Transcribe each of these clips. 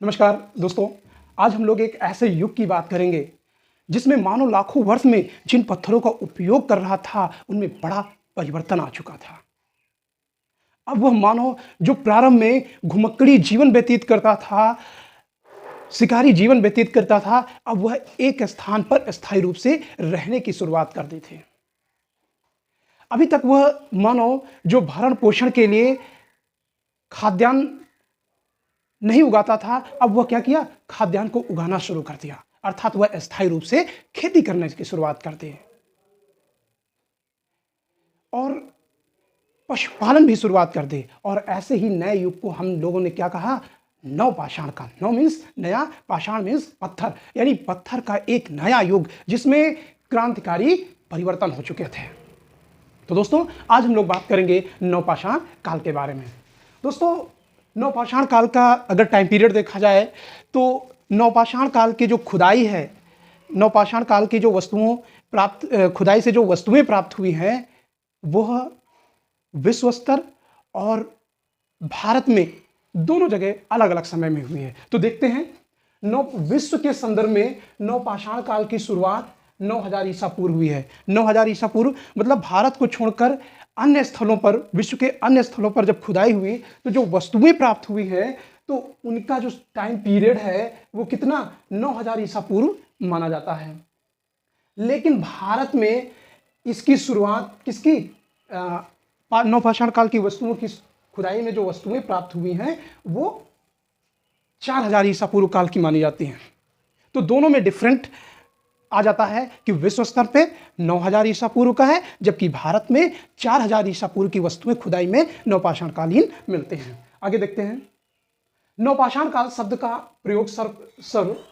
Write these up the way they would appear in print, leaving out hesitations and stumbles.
नमस्कार दोस्तों, आज हम लोग एक ऐसे युग की बात करेंगे जिसमें मानो लाखों वर्ष में जिन पत्थरों का उपयोग कर रहा था उनमें बड़ा परिवर्तन आ चुका था। अब वह मानो जो प्रारंभ में घुमक्कड़ी जीवन व्यतीत करता था, शिकारी जीवन व्यतीत करता था, अब वह एक स्थान पर स्थायी रूप से रहने की शुरुआत कर दी थी। अभी तक वह मानो जो भरण पोषण के लिए खाद्यान्न नहीं उगाता था, अब वह क्या किया, खाद्यान्न को उगाना शुरू कर दिया, अर्थात वह अस्थायी रूप से खेती करने की शुरुआत कर दी और पशुपालन भी शुरुआत कर दी। और ऐसे ही नए युग को हम लोगों ने क्या कहा, नवपाषाण काल। नव मीन्स नया, पाषाण मीन्स पत्थर, यानी पत्थर का एक नया युग जिसमें क्रांतिकारी परिवर्तन हो चुके थे। तो दोस्तों, आज हम लोग बात करेंगे नवपाषाण काल के बारे में। दोस्तों, नवपाषाण काल का अगर टाइम पीरियड देखा जाए तो नवपाषाण काल की जो खुदाई है, नवपाषाण काल की जो खुदाई से जो वस्तुएं प्राप्त हुई हैं वह विश्व स्तर और भारत में दोनों जगह अलग अलग समय में हुई है। तो देखते हैं, विश्व के संदर्भ में नवपाषाण काल की शुरुआत 9000 ईसा पूर्व हुई है। 9000 ईसा पूर्व मतलब भारत को छोड़कर अन्य स्थलों पर, विश्व के अन्य स्थलों पर जब खुदाई हुई तो जो वस्तुएं प्राप्त हुई हैं तो उनका जो टाइम पीरियड है वो कितना, 9000 ईसा पूर्व माना जाता है। लेकिन भारत में इसकी शुरुआत किसकी, नवपाषाण काल की वस्तुओं की खुदाई में जो वस्तुएं प्राप्त हुई हैं वो 4000 ईसा पूर्व काल की मानी जाती हैं। तो दोनों में डिफरेंट आ जाता है कि विश्व स्तर पे 9000 ईसा पूर्व का है, जबकि भारत में 4000 ईसा पूर्व की वस्तुएं खुदाई में नवपाषाण कालीन मिलते हैं। आगे देखते हैं, नवपाषाण काल शब्द का प्रयोग सर्वप्रथम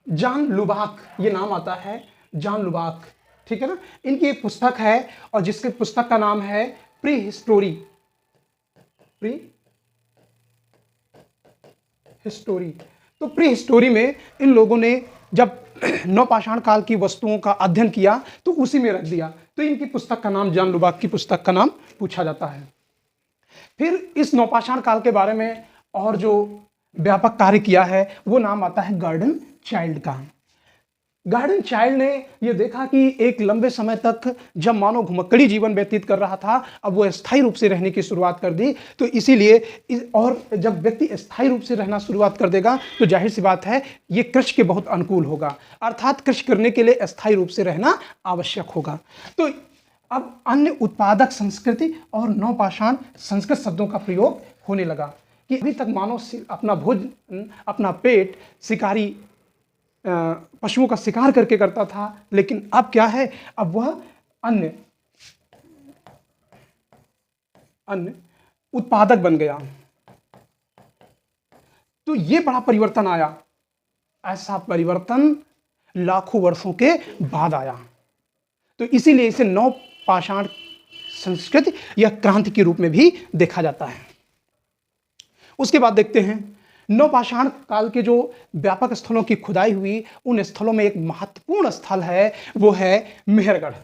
जॉन लुबाक, ये नाम आता है जॉन लुबाक, ठीक है ना। इनकी एक पुस्तक है और जिसके पुस्तक का नाम है प्री हिस्टोरी। तो प्री हिस्टोरी में इन लोगों ने जब नवपाषाण काल की वस्तुओं का अध्ययन किया तो उसी में रख दिया, तो इनकी पुस्तक का नाम, जॉन लुबाक की पुस्तक का नाम पूछा जाता है। फिर इस नवपाषाण काल के बारे में और जो व्यापक कार्य किया है वो नाम आता है गार्डन चाइल्ड का। गार्डन चाइल्ड ने यह देखा कि एक लंबे समय तक जब मानव घुमक्कड़ी जीवन व्यतीत कर रहा था, अब वो स्थायी रूप से रहने की शुरुआत कर दी। तो इसीलिए और जब व्यक्ति स्थायी रूप से रहना शुरुआत कर देगा तो जाहिर सी बात है ये कृषि के बहुत अनुकूल होगा, अर्थात कृषि करने के लिए अस्थायी रूप से रहना आवश्यक होगा। तो अब अन्य उत्पादक संस्कृति और नवपाषाण संस्कृत शब्दों का प्रयोग होने लगा कि अभी तक मानव अपना भोजन, अपना पेट शिकारी पशुओं का शिकार करके करता था, लेकिन अब क्या है, अब वह अन्य उत्पादक बन गया। तो ये बड़ा परिवर्तन आया। ऐसा परिवर्तन लाखों वर्षों के बाद आया, तो इसीलिए इसे नवपाषाण संस्कृति या क्रांति के रूप में भी देखा जाता है। उसके बाद देखते हैं, नवपाषाण काल के जो व्यापक स्थलों की खुदाई हुई उन स्थलों में एक महत्वपूर्ण स्थल है, वो है मेहरगढ़।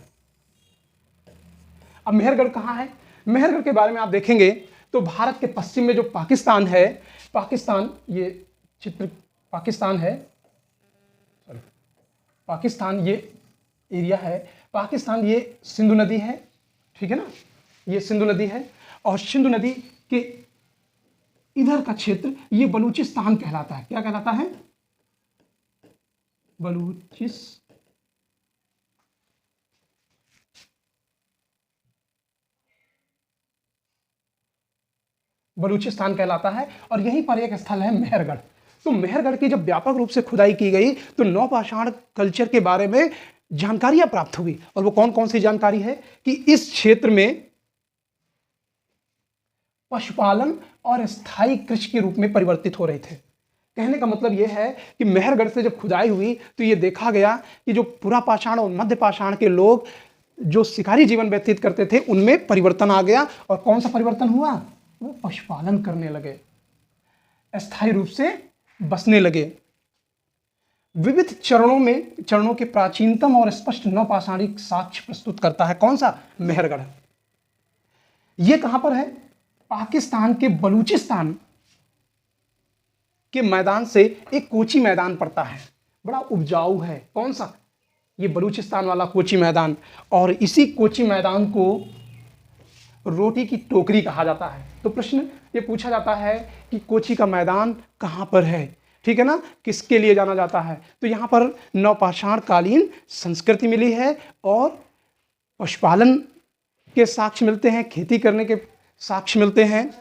अब मेहरगढ़ कहाँ है? मेहरगढ़ के बारे में आप देखेंगे तो भारत के पश्चिम में जो पाकिस्तान है, पाकिस्तान, ये चित्र पाकिस्तान है, पाकिस्तान ये एरिया है, पाकिस्तान ये सिंधु नदी है, ठीक है ना, ये सिंधु नदी है और सिंधु नदी के इधर का क्षेत्र ये बलूचिस्तान कहलाता है। क्या कहलाता है? बलूचिस्तान कहलाता है और यहीं पर एक स्थल है मेहरगढ़। तो मेहरगढ़ की जब व्यापक रूप से खुदाई की गई तो नवपाषाण कल्चर के बारे में जानकारियां प्राप्त हुई। और वो कौन कौन सी जानकारी है कि इस क्षेत्र में पशुपालन और स्थायी कृषि के रूप में परिवर्तित हो रहे थे। कहने का मतलब यह है कि मेहरगढ़ से जब खुदाई हुई तो यह देखा गया कि जो पुरापाषाण और मध्यपाषाण के लोग जो शिकारी जीवन व्यतीत करते थे उनमें परिवर्तन आ गया। और कौन सा परिवर्तन हुआ? वो पशुपालन करने लगे, अस्थायी रूप से बसने लगे। विविध चरणों के प्राचीनतम और स्पष्ट नवपाषाणिक साक्ष्य प्रस्तुत करता है। कौन सा? मेहरगढ़। ये कहां पर है? पाकिस्तान के बलूचिस्तान के मैदान से एक कोची मैदान पड़ता है, बड़ा उपजाऊ है। कौन सा? ये बलूचिस्तान वाला कोची मैदान। और इसी कोची मैदान को रोटी की टोकरी कहा जाता है। तो प्रश्न ये पूछा जाता है कि कोची का मैदान कहाँ पर है, ठीक है ना, किसके लिए जाना जाता है? तो यहाँ पर नवपाषाण कालीन संस्कृति मिली है और पशुपालन के साक्ष्य मिलते हैं, खेती करने के साक्ष्य मिलते हैं।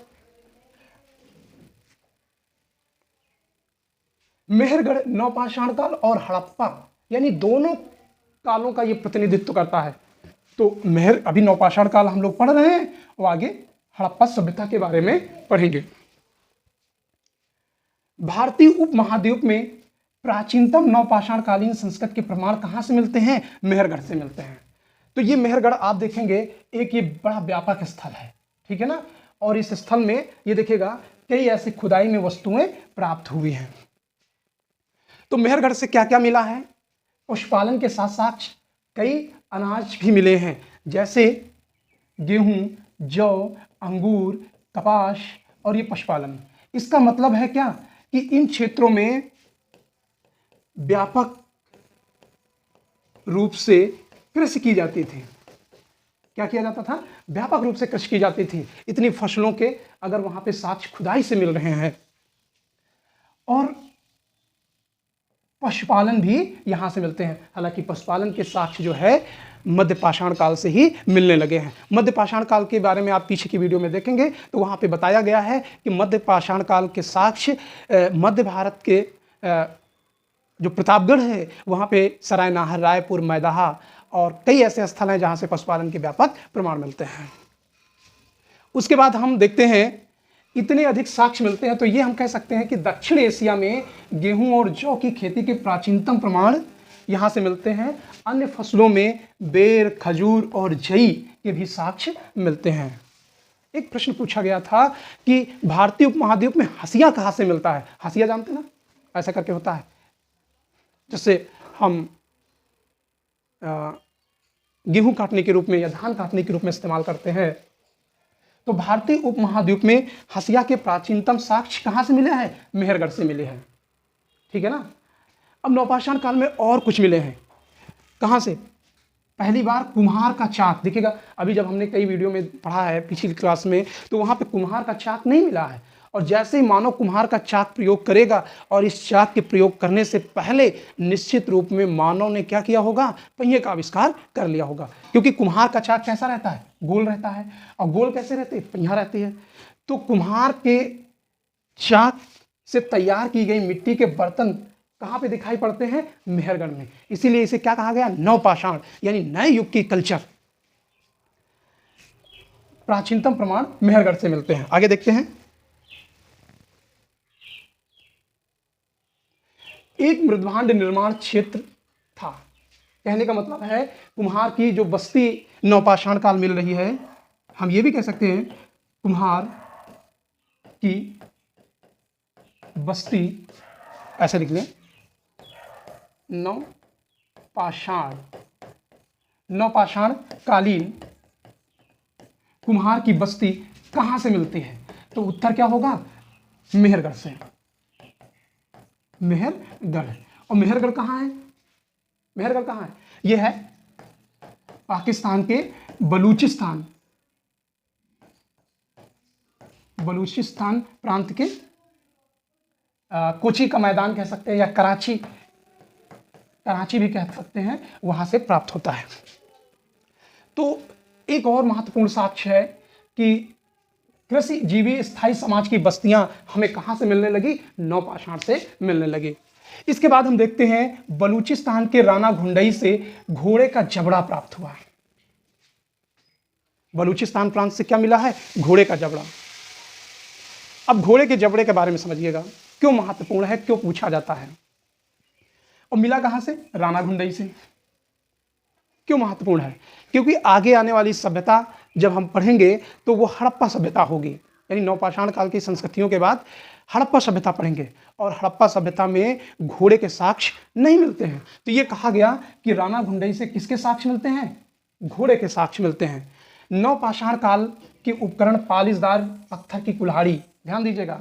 मेहरगढ़ नवपाषाण काल और हड़प्पा यानी दोनों कालों का ये प्रतिनिधित्व करता है। तो अभी नवपाषाण काल हम लोग पढ़ रहे हैं और आगे हड़प्पा सभ्यता के बारे में पढ़ेंगे। भारतीय उपमहाद्वीप में प्राचीनतम नवपाषाण कालीन संस्कृति के प्रमाण कहां से मिलते हैं? मेहरगढ़ से मिलते हैं। तो ये मेहरगढ़ आप देखेंगे एक ये बड़ा व्यापक स्थल है, ठीक है ना, और इस स्थल में ये देखिएगा कई ऐसी खुदाई में वस्तुएं प्राप्त हुई हैं। तो मेहरगढ़ से क्या क्या मिला है? पशुपालन के साथ साथ कई अनाज भी मिले हैं, जैसे गेहूं, जौ, अंगूर, कपास और ये पशुपालन। इसका मतलब है क्या कि इन क्षेत्रों में व्यापक रूप से कृषि की जाती थी। क्या किया जाता था? व्यापक रूप से कृषि की जाती थी। इतनी फसलों के अगर वहां पे साक्ष्य खुदाई से मिल रहे हैं। और पशुपालन भी यहां से मिलते हैं। हालांकि पशुपालन के साक्ष्य जो है मध्य पाषाण काल से ही मिलने लगे हैं। मध्य पाषाण काल के बारे में आप पीछे की वीडियो में देखेंगे तो वहां पे बताया गया है कि मध्य पाषाण काल के साक्ष्य मध्य भारत के जो प्रतापगढ़ है वहां पे सरायनाहर, रायपुर, मैदाहा और कई ऐसे स्थल हैं जहां से पशुपालन के व्यापक प्रमाण मिलते हैं। उसके बाद हम देखते हैं इतने अधिक साक्ष्य मिलते हैं तो ये हम कह सकते हैं कि दक्षिण एशिया में गेहूं और जौ की खेती के प्राचीनतम प्रमाण यहाँ से मिलते हैं। अन्य फसलों में बेर, खजूर और जई के भी साक्ष्य मिलते हैं। एक प्रश्न पूछा गया था कि भारतीय उपमहाद्वीप में हसिया कहाँ से मिलता है? हसिया जानते ना, ऐसा करके होता है, जैसे हम गेहूं काटने के रूप में या धान काटने के रूप में इस्तेमाल करते हैं। तो भारतीय उपमहाद्वीप में हसिया के प्राचीनतम साक्ष्य कहाँ से मिले हैं? मेहरगढ़ से मिले हैं, ठीक है ना। अब नवपाषाण काल में और कुछ मिले हैं। कहाँ से? पहली बार कुम्हार का चाक दिखेगा। अभी जब हमने कई वीडियो में पढ़ा है पिछली क्लास में तो वहाँ पे कुम्हार का चाक नहीं मिला है। और जैसे ही मानव कुम्हार का चाक प्रयोग करेगा और इस चाक के प्रयोग करने से पहले निश्चित रूप में मानव ने क्या किया होगा? पहिए का आविष्कार कर लिया होगा। क्योंकि कुम्हार का चाक कैसा रहता है? गोल रहता है। और गोल कैसे रहते हैं? पहिया रहती है। तो कुम्हार के चाक से तैयार की गई मिट्टी के बर्तन कहाँ पे दिखाई पड़ते हैं? मेहरगढ़ में। इसीलिए इसे क्या कहा गया? नवपाषाण, यानी नए युग की कल्चर। प्राचीनतम प्रमाण मेहरगढ़ से मिलते हैं। आगे देखते हैं। एक मृदभांड निर्माण क्षेत्र था। कहने का मतलब है कुम्हार की जो बस्ती नवपाषाण काल मिल रही है, हम ये भी कह सकते हैं कुम्हार की बस्ती, ऐसा लिख लें, नवपाषाण कालीन कुम्हार की बस्ती कहां से मिलती है? तो उत्तर क्या होगा? मेहरगढ़ से। मेहरगढ़। और मेहरगढ़ कहाँ है? मेहरगढ़ कहाँ है? यह है पाकिस्तान के बलूचिस्तान प्रांत के कोची का मैदान कह सकते हैं या कराची भी कह सकते हैं, वहां से प्राप्त होता है। तो एक और महत्वपूर्ण साक्ष्य है कि कृषि जीवी स्थायी समाज की बस्तियां हमें कहां से मिलने लगी? नवपाषाण से मिलने लगी। इसके बाद हम देखते हैं बलूचिस्तान के राना घुंडई से घोड़े का जबड़ा प्राप्त हुआ है। बलूचिस्तान प्रांत से क्या मिला है? घोड़े का जबड़ा। अब घोड़े के जबड़े के बारे में समझिएगा, क्यों महत्वपूर्ण है, क्यों पूछा जाता है। और मिला कहां से? राना घुंडई से। क्यों महत्वपूर्ण है? क्योंकि आगे आने वाली सभ्यता जब हम पढ़ेंगे तो वो हड़प्पा सभ्यता होगी, यानी नवपाषाण काल की संस्कृतियों के बाद हड़प्पा सभ्यता पढ़ेंगे। और हड़प्पा सभ्यता में घोड़े के साक्ष्य नहीं मिलते हैं। तो ये कहा गया कि राना घुंडई से किसके साक्ष्य मिलते हैं? घोड़े के साक्ष्य मिलते हैं। नवपाषाण काल के उपकरण पालिशदार पत्थर की कुल्हाड़ी, ध्यान दीजिएगा,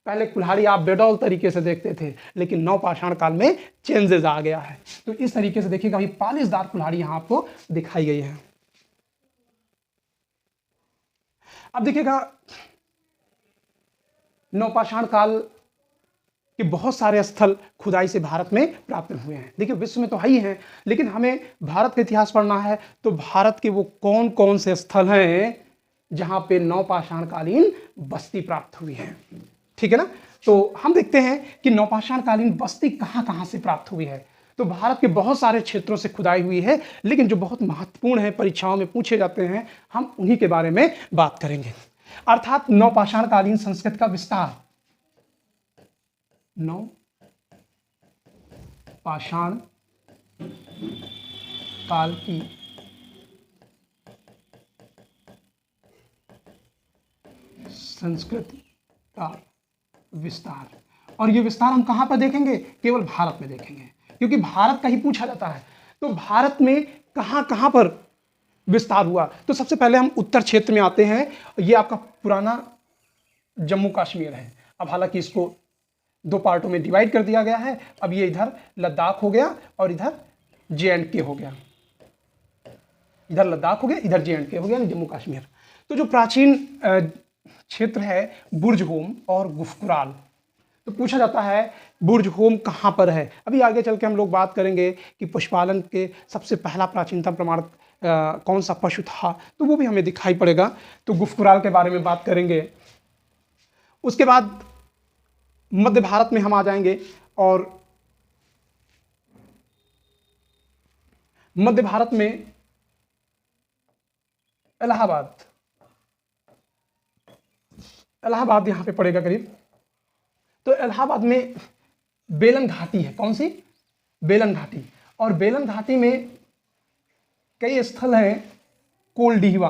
पहले कुल्हाड़ी आप बेडौल तरीके से देखते थे, लेकिन नवपाषाण काल में चेंजेस आ गया है। तो इस तरीके से देखिएगा, अभी पालिशदार कुल्हाड़ी यहां आपको दिखाई गई है। अब देखिएगा, नवपाषाण काल के बहुत सारे स्थल खुदाई से भारत में प्राप्त हुए हैं। देखिए, विश्व में तो है ही हैं, लेकिन हमें भारत का इतिहास पढ़ना है, तो भारत के वो कौन कौन से स्थल हैं जहां पे नवपाषाण कालीन बस्ती प्राप्त हुई है। ठीक है ना। तो हम देखते हैं कि नवपाषाण कालीन बस्ती कहां कहां से प्राप्त हुई है। तो भारत के बहुत सारे क्षेत्रों से खुदाई हुई है, लेकिन जो बहुत महत्वपूर्ण है, परीक्षाओं में पूछे जाते हैं, हम उन्हीं के बारे में बात करेंगे। अर्थात नवपाषाण कालीन संस्कृति का विस्तार, नवपाषाण काल की संस्कृति का विस्तार, और ये विस्तार हम कहां पर देखेंगे? केवल भारत में देखेंगे, क्योंकि भारत का ही पूछा जाता है। तो भारत में कहां कहां पर विस्तार हुआ? तो सबसे पहले हम उत्तर क्षेत्र में आते हैं। ये आपका पुराना जम्मू कश्मीर है। अब हालांकि इसको दो पार्टों में डिवाइड कर दिया गया है। अब ये इधर लद्दाख हो गया और इधर JNK हो गया। इधर लद्दाख हो गया, इधर JNK हो गया, जम्मू कश्मीर। तो जो प्राचीन क्षेत्र है बुर्जहोम और गुफकुराल, तो पूछा जाता है बुर्जहोम कहाँ पर है। अभी आगे चल के हम लोग बात करेंगे कि पशुपालन के सबसे पहला प्राचीनतम प्रमाण कौन सा पशु था, तो वो भी हमें दिखाई पड़ेगा। तो गुफकुराल के बारे में बात करेंगे। उसके बाद मध्य भारत में हम आ जाएंगे, और मध्य भारत में इलाहाबाद यहां पे पड़ेगा करीब। तो इलाहाबाद में बेलन घाटी है। कौन सी? बेलन घाटी। और बेलन घाटी में कई स्थल हैं, कोलडीहवा,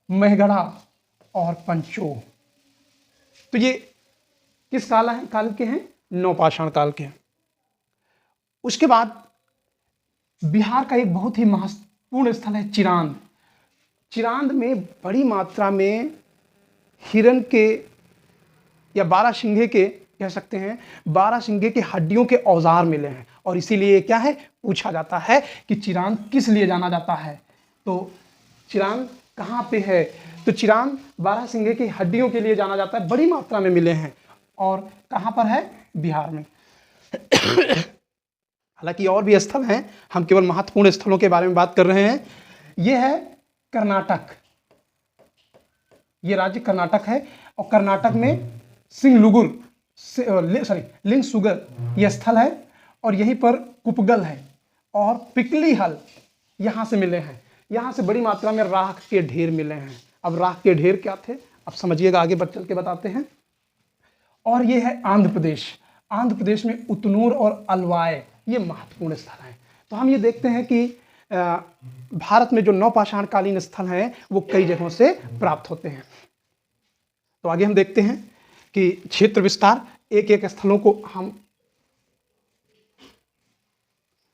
महगढ़ा और पंचोह। तो ये किस काल के हैं? नवपाषाण काल के। उसके बाद बिहार का एक बहुत ही महत्वपूर्ण स्थल है चिरांद। चिरांद में बड़ी मात्रा में हिरण के या बारहसिंगे के, कह सकते हैं, बारहसिंगे के हड्डियों के औजार मिले हैं, और इसीलिए क्या है, पूछा जाता है कि चिरांद किस लिए जाना जाता है। तो चिरांद कहाँ पे है? तो चिरांद बारहसिंगे की हड्डियों के लिए जाना जाता है, बड़ी मात्रा में मिले हैं। और कहाँ पर है? बिहार में। हालांकि और भी स्थल हैं, हम केवल महत्वपूर्ण स्थलों के बारे में बात कर रहे हैं। यह है कर्नाटक, ये राज्य कर्नाटक है, और कर्नाटक में लिंगसुगर यह स्थल है, और यहीं पर कुपगल है और पिकली हल यहां से मिले हैं। यहां से बड़ी मात्रा में राख के ढेर मिले हैं। अब राख के ढेर क्या थे, अब समझिएगा, आगे बढ़ चल के बताते हैं। और ये है आंध्र प्रदेश। आंध्र प्रदेश में उतनूर और अलवाय, ये महत्वपूर्ण स्थल हैं। तो हम ये देखते हैं कि भारत में जो नवपाषाण कालीन स्थल हैं वो कई जगहों से प्राप्त होते हैं। तो आगे हम देखते हैं कि क्षेत्र विस्तार, एक एक स्थलों को हम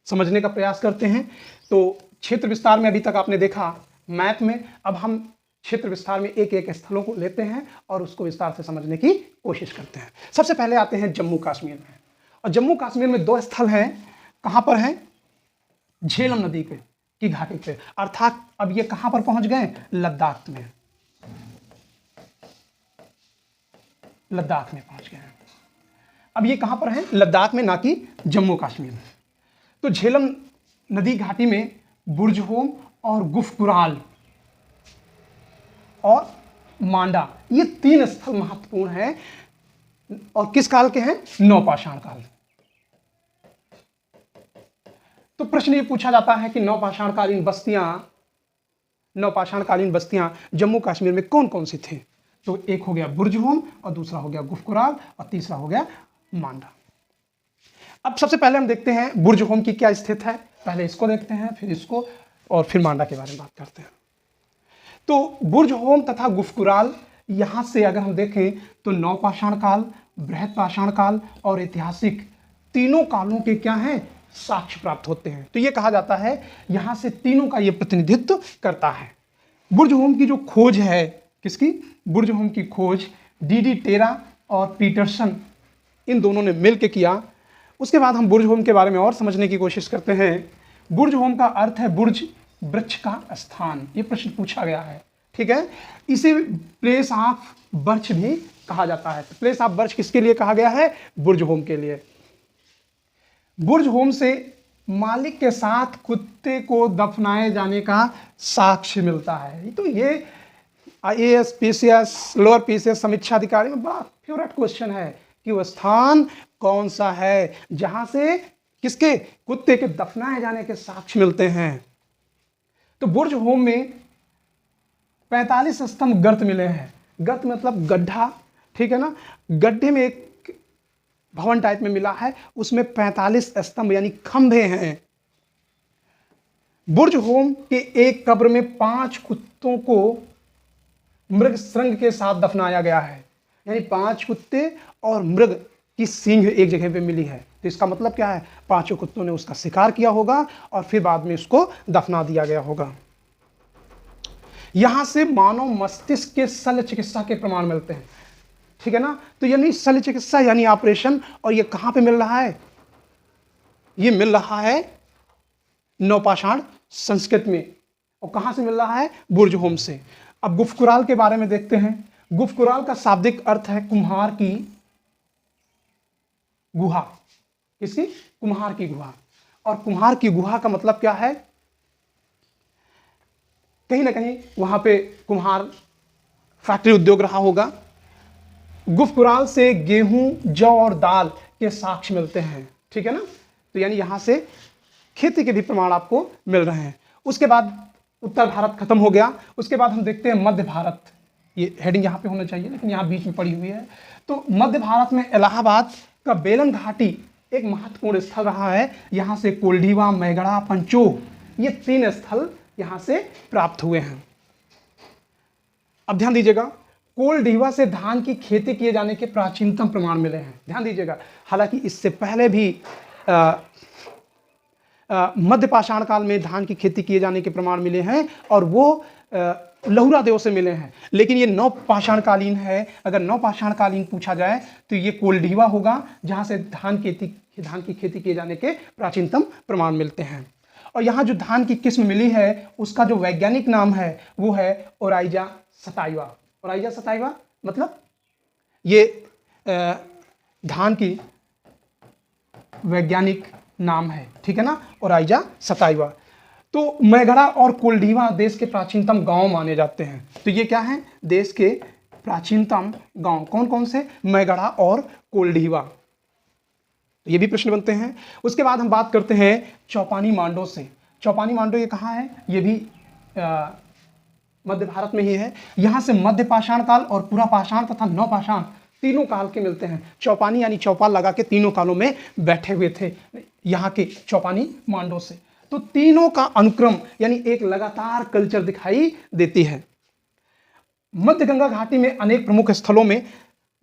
समझने का प्रयास करते हैं। तो क्षेत्र विस्तार में अभी तक आपने देखा मैप में, अब हम क्षेत्र विस्तार में एक एक स्थलों को लेते हैं और उसको विस्तार से समझने की कोशिश करते हैं। सबसे पहले आते हैं जम्मू कश्मीर में, और जम्मू कश्मीर में दो स्थल हैं। कहां पर हैं? झेलम नदी पे की घाटी पे, अर्थात अब ये कहां पर पहुंच गए? लद्दाख में। लद्दाख में पहुंच गए हैं। अब ये कहां पर है? लद्दाख में, ना कि जम्मू कश्मीर में। तो झेलम नदी घाटी में बुर्जहोम और गुफकुराल और मांडा, ये तीन स्थल महत्वपूर्ण हैं, और किस काल के हैं? नवपाषाण काल। तो प्रश्न ये पूछा जाता है कि नवपाषाण कालीन बस्तियां जम्मू कश्मीर में कौन कौन सी थी? तो एक हो गया बुर्जहोम, और दूसरा हो गया गुफकुराल, और तीसरा हो गया मांडा। अब सबसे पहले हम देखते हैं बुर्जहोम की क्या स्थिति है। पहले इसको देखते हैं, फिर इसको, और फिर मांडा के बारे में बात करते हैं। तो बुर्जहोम तथा गुफकुराल, यहां से अगर हम देखें तो नवपाषाण काल, बृहद पाषाण काल और ऐतिहासिक, तीनों कालों के क्या हैं? साक्ष्य प्राप्त होते हैं। तो ये कहा जाता है यहां से तीनों का ये प्रतिनिधित्व करता है। बुर्ज-होम की जो खोज है, किसकी? बुर्ज-होम की खोज डी टेरा और पीटरसन इन दोनों ने मिलकर किया। उसके बाद हम बुर्ज-होम के बारे में और समझने की कोशिश करते हैं। बुर्ज-होम का अर्थ है बुर्ज, वृक्ष का स्थान। ये प्रश्न पूछा गया है, ठीक है। इसे प्लेस ऑफ बर्च भी कहा जाता है। प्लेस ऑफ बर्च किसके लिए कहा गया है? बुर्ज-होम के लिए। बुर्ज-होम से मालिक के साथ कुत्ते को दफनाए जाने का साक्ष्य मिलता है। तो ये IAS, PCS, लोअर PCS समीक्षा अधिकारी में बड़ा फेवरेट क्वेश्चन है कि वो स्थान कौन सा है जहां से किसके? कुत्ते के दफनाए जाने के साक्ष्य मिलते हैं। तो बुर्ज-होम में 45 स्तंभ गर्त मिले हैं। गर्त मतलब गड्ढा, ठीक है ना। गड्ढे में एक भवन टाइप में मिला है, उसमें 45 स्तंभ यानी खंभे हैं। बुर्ज-होम के एक कब्र में 5 कुत्तों को मृग श्रृंग के साथ दफनाया गया है, यानी 5 कुत्ते और मृग की सींग एक जगह पे मिली है। तो इसका मतलब क्या है? 5 कुत्तों ने उसका शिकार किया होगा और फिर बाद में उसको दफना दिया गया होगा। यहां से मानव मस्तिष्क के शल्य चिकित्सा के प्रमाण मिलते हैं, ठीक है ना। तो यानी शल्य चिकित्सा यानी ऑपरेशन, और ये कहां पे मिल रहा है? ये मिल रहा है नवपाषाण संस्कृति में। और कहां से मिल रहा है? बुर्ज-होम से। अब गुफकुराल के बारे में देखते हैं। गुफकुराल का शाब्दिक अर्थ है कुम्हार की गुहा। किसकी? कुम्हार की गुहा। और कुम्हार की गुहा का मतलब क्या है? कहीं ना कहीं वहां पे कुम्हार फैक्ट्री उद्योग रहा होगा। गुफकुराल से गेहूं, जौ और दाल के साक्ष्य मिलते हैं, ठीक है ना। तो यानी यहां से खेती के भी प्रमाण आपको मिल रहे हैं। उसके बाद उत्तर भारत खत्म हो गया। उसके बाद हम देखते हैं मध्य भारत। ये हेडिंग यहाँ पे होना चाहिए लेकिन यहाँ बीच में पड़ी हुई है। तो मध्य भारत में इलाहाबाद का बेलन घाटी एक महत्वपूर्ण स्थल रहा है। यहाँ से कोल्डीवा, मैगड़ा, पंचोह ये 3 स्थल यहाँ से प्राप्त हुए हैं। अब ध्यान दीजिएगा, कोल्डीवा से धान की खेती किए जाने के प्राचीनतम प्रमाण मिले हैं। ध्यान दीजिएगा, हालांकि इससे पहले भी मध्य पाषाण काल में धान की खेती किए जाने के प्रमाण मिले हैं और वो लहुरा देव से मिले हैं। लेकिन ये नवपाषाण कालीन है। अगर नवपाषाण कालीन पूछा जाए तो ये कोल्डीवा होगा जहां से धान की खेती किए जाने के प्राचीनतम प्रमाण मिलते हैं। और यहाँ जो धान की किस्म मिली है उसका जो वैज्ञानिक नाम है वो है ओराइजा सताइवा। ओराइजा सताइवा मतलब ये धान की वैज्ञानिक नाम है, ठीक है ना, ओराइजा सताइवा। तो मैगड़ा और कोल्डीवा देश के प्राचीनतम गांव माने जाते हैं। तो ये क्या है? देश के प्राचीनतम गांव कौन कौन से? मैगड़ा और कोल्डीवा। ये भी प्रश्न बनते हैं। उसके बाद हम बात करते हैं चौपानी मांडो से। चौपानी मांडो ये कहाँ है? ये भी मध्य भारत में ही है। यहाँ से मध्य पाषाण काल और पूरा पाषाण तथा नवपाषाण तीनों काल के मिलते हैं। चौपानी यानी चौपाल लगा के तीनों कालों में बैठे हुए थे यहाँ के चौपानी मांडो से। तो तीनों का अनुक्रम यानी एक लगातार कल्चर दिखाई देती है। मध्य गंगा घाटी में अनेक प्रमुख स्थलों में,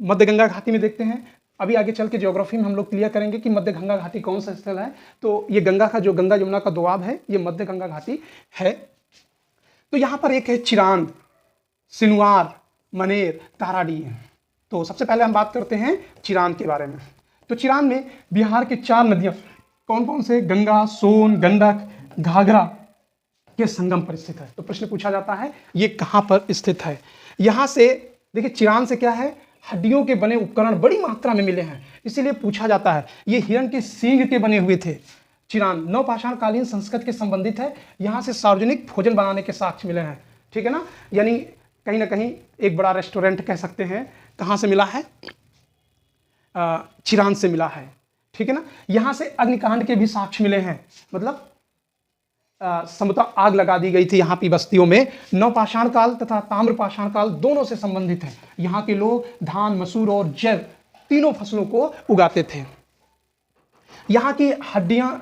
मध्य गंगा घाटी में देखते हैं, अभी आगे चल के ज्योग्राफी में हम लोग क्लियर करेंगे कि मध्य गंगा घाटी कौन सा स्थल है। तो ये गंगा का जो गंगा यमुना का दोआब है ये मध्य गंगा घाटी है। तो यहाँ पर एक है चिरांद, सिनुआर, मनेर, ताराडी। तो सबसे पहले हम बात करते हैं चिरांद के बारे में। तो चिरांद में बिहार के 4 नदियां कौन कौन से? गंगा, सोन, गंडक, घाघरा के संगम पर स्थित है। तो प्रश्न पूछा जाता है ये कहां पर स्थित है? यहां से देखिए, चिरांद से क्या है? हड्डियों के बने उपकरण बड़ी मात्रा में मिले हैं, इसीलिए पूछा जाता है। ये हिरण के सींग के बने हुए थे। चिरांद नवपाषाण कालीन संस्कृति के संबंधित है। यहाँ से सार्वजनिक भोजन बनाने के साक्ष्य मिले हैं, ठीक है ना। यानी कहीं ना कहीं एक बड़ा रेस्टोरेंट कह सकते हैं। कहाँ से मिला है? चिरांद से मिला है, ठीक है ना। यहाँ से अग्निकांड के भी साक्ष्य मिले हैं, मतलब समुद्र आग लगा दी गई थी यहाँ की बस्तियों में। नवपाषाण काल तथा ताम्रपाषाण काल दोनों से संबंधित है। यहाँ के लोग धान, मसूर और जव तीनों फसलों को उगाते थे। यहाँ की हड्डियाँ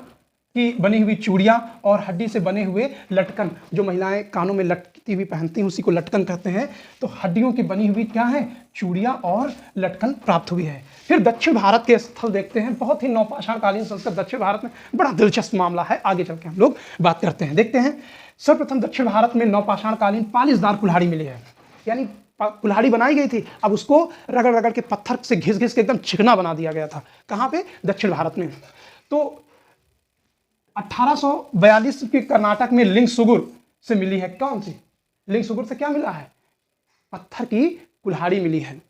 की बनी हुई चूड़ियाँ और हड्डी से बने हुए लटकन जो महिलाएं कानों में पहनती हुई उसी को लटकन कहते हैं। तो हड्डियों की बनी हुई क्या है, चूड़ियाँ और लटकन प्राप्त हुई है। फिर दक्षिण भारत के स्थल देखते हैं, बहुत ही नवपाषाण कालीन संस्कृति दक्षिण भारत में बड़ा दिलचस्प मामला है, आगे चल के हम लोग बात करते हैं। देखते हैं, सर्वप्रथम दक्षिण भारत में नवपाषाण कालीन पालिशदार कुल्हाड़ी मिली है, यानी कुल्हाड़ी बनाई गई थी, अब उसको रगड़ रगड़ के पत्थर से घिस घिस के एकदम चिकना बना दिया गया था। कहाँ पे, दक्षिण भारत में। तो 1842 की कर्नाटक में लिंगसुगुर से मिली है। कौन सी, लिंगसुगुर से क्या मिला है, पत्थर की कुल्हाड़ी मिली है।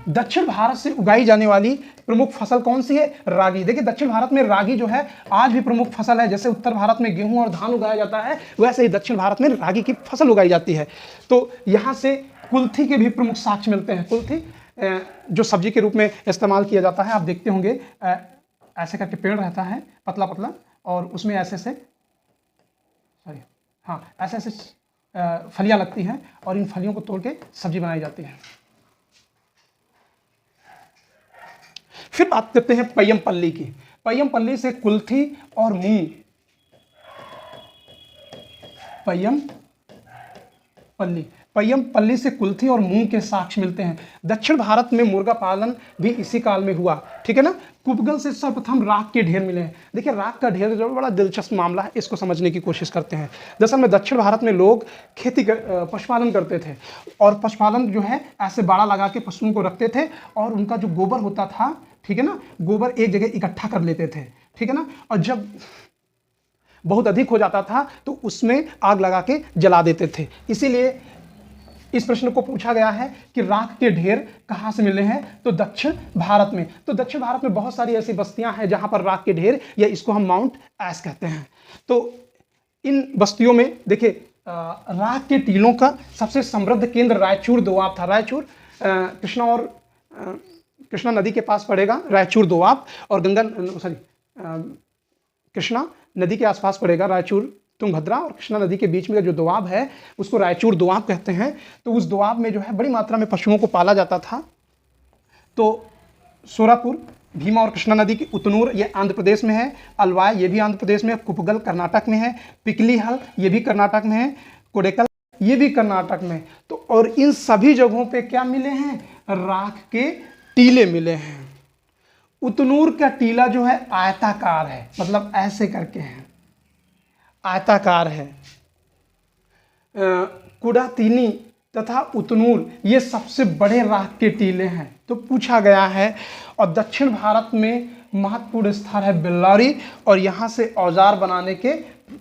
दक्षिण भारत से उगाई जाने वाली प्रमुख फसल कौन सी है, रागी। देखिए दक्षिण भारत में रागी जो है आज भी प्रमुख फसल है। जैसे उत्तर भारत में गेहूं और धान उगाया जाता है, वैसे ही दक्षिण भारत में रागी की फसल उगाई जाती है। तो यहाँ से कुल्थी के भी प्रमुख साक्ष्य मिलते हैं। कुल्थी जो सब्जी के रूप में इस्तेमाल किया जाता है, आप देखते होंगे ऐसे करके पेड़ रहता है पतला पतला, और उसमें ऐसे फलियां लगती हैं, और इन फलियों को तोड़ के सब्जी बनाई जाती है। फिर बात करते हैं पय्यमपल्ली की। पय्यमपल्ली से कुल्थी और मूंग, पय्यमपल्ली से कुल्थी और मूंग के साक्ष्य मिलते हैं। दक्षिण भारत में मुर्गा पालन भी इसी काल में हुआ, ठीक है ना। कुपगल से सर्वप्रथम राख के ढेर मिले हैं। देखिए राख का ढेर जो बड़ा दिलचस्प मामला है, इसको समझने की कोशिश करते हैं। दरअसल में दक्षिण भारत में लोग पशुपालन करते थे, और पशुपालन जो है ऐसे बाड़ा लगा के पशुओं को रखते थे, और उनका जो गोबर होता था, ठीक है ना, गोबर एक जगह इकट्ठा कर लेते थे, ठीक है ना, और जब बहुत अधिक हो जाता था तो उसमें आग लगा के जला देते थे। इसीलिए इस प्रश्न को पूछा गया है कि राख के ढेर कहाँ से मिले हैं, तो दक्षिण भारत में। तो दक्षिण भारत में बहुत सारी ऐसी बस्तियां हैं जहां पर राख के ढेर, या इसको हम माउंट एस कहते हैं। तो इन बस्तियों में देखिए राख के टीलों का सबसे समृद्ध केंद्र रायचूर दोआब था। रायचूर कृष्णा नदी के पास पड़ेगा रायचूर दोआब, और कृष्णा नदी के आसपास पड़ेगा रायचूर तुंगभद्रा, और कृष्णा नदी के बीच में जो दोआब है उसको रायचूर दोआब कहते हैं। तो उस दोआब में जो है बड़ी मात्रा में पशुओं को पाला जाता था। तो सोरापुर, भीमा और कृष्णा नदी की उतनूर, ये आंध्र प्रदेश में है। अलवाय, ये भी आंध्र प्रदेश में है। कुपगल कर्नाटक में है। पिकलीहल, ये भी कर्नाटक में है। कोडेकल, ये भी कर्नाटक में। तो और इन सभी जगहों पे क्या मिले हैं, राख के टीले मिले हैं। उतनूर का टीला जो है आयताकार है, मतलब ऐसे करके है, आयताकार है। कुडातीनी तथा उतनूर ये सबसे बड़े राख के टीले हैं। तो पूछा गया है, और दक्षिण भारत में महत्वपूर्ण स्थान है बेल्लारी, और यहाँ से औजार बनाने के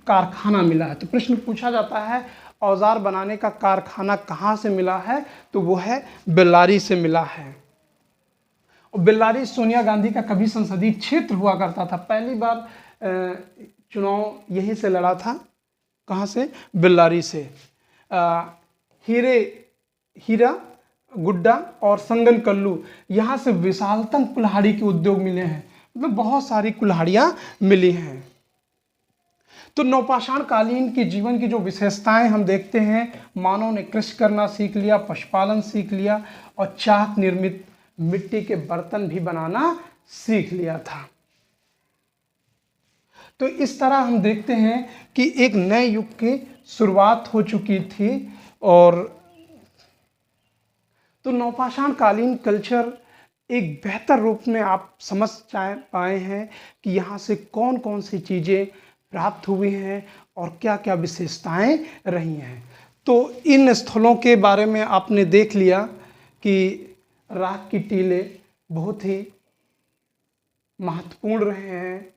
कारखाना मिला है। तो प्रश्न पूछा जाता है औजार बनाने का कारखाना कहाँ से मिला है, तो वो है बेल्लारी से मिला है। और बेल्लारी सोनिया गांधी का कभी संसदीय क्षेत्र हुआ करता था। पहली बार चुनाव यहीं से लड़ा था। कहाँ से, बेल्लारी से। हीरा गुड्डा और संगन कल्लू, यहाँ से विशालतम कुल्हाड़ी के उद्योग मिले हैं, मतलब बहुत सारी कुल्हाड़ियाँ मिली हैं। तो नवपाषाण कालीन के जीवन की जो विशेषताएं हम देखते हैं, मानव ने कृषि करना सीख लिया, पशुपालन सीख लिया, और चाक निर्मित मिट्टी के बर्तन भी बनाना सीख लिया था। तो इस तरह हम देखते हैं कि एक नए युग की शुरुआत हो चुकी थी। और तो नवपाषाण कालीन कल्चर एक बेहतर रूप में आप समझ पाए हैं कि यहाँ से कौन कौन सी चीज़ें प्राप्त हुई हैं और क्या क्या विशेषताएं रही हैं। तो इन स्थलों के बारे में आपने देख लिया कि राख की टीले बहुत ही महत्वपूर्ण रहे हैं,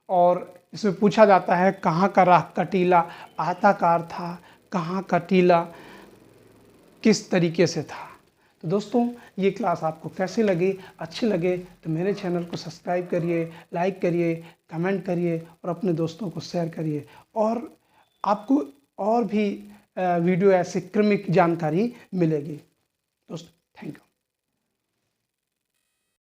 और इसमें पूछा जाता है कहाँ का राख का टीला आयताकार था, कहाँ का टीला किस तरीके से था। तो दोस्तों ये क्लास आपको कैसी लगी, अच्छी लगे तो मेरे चैनल को सब्सक्राइब करिए, लाइक करिए, कमेंट करिए, और अपने दोस्तों को शेयर करिए। और आपको और भी वीडियो ऐसे क्रमिक जानकारी मिलेगी। दोस्तों थैंक यू।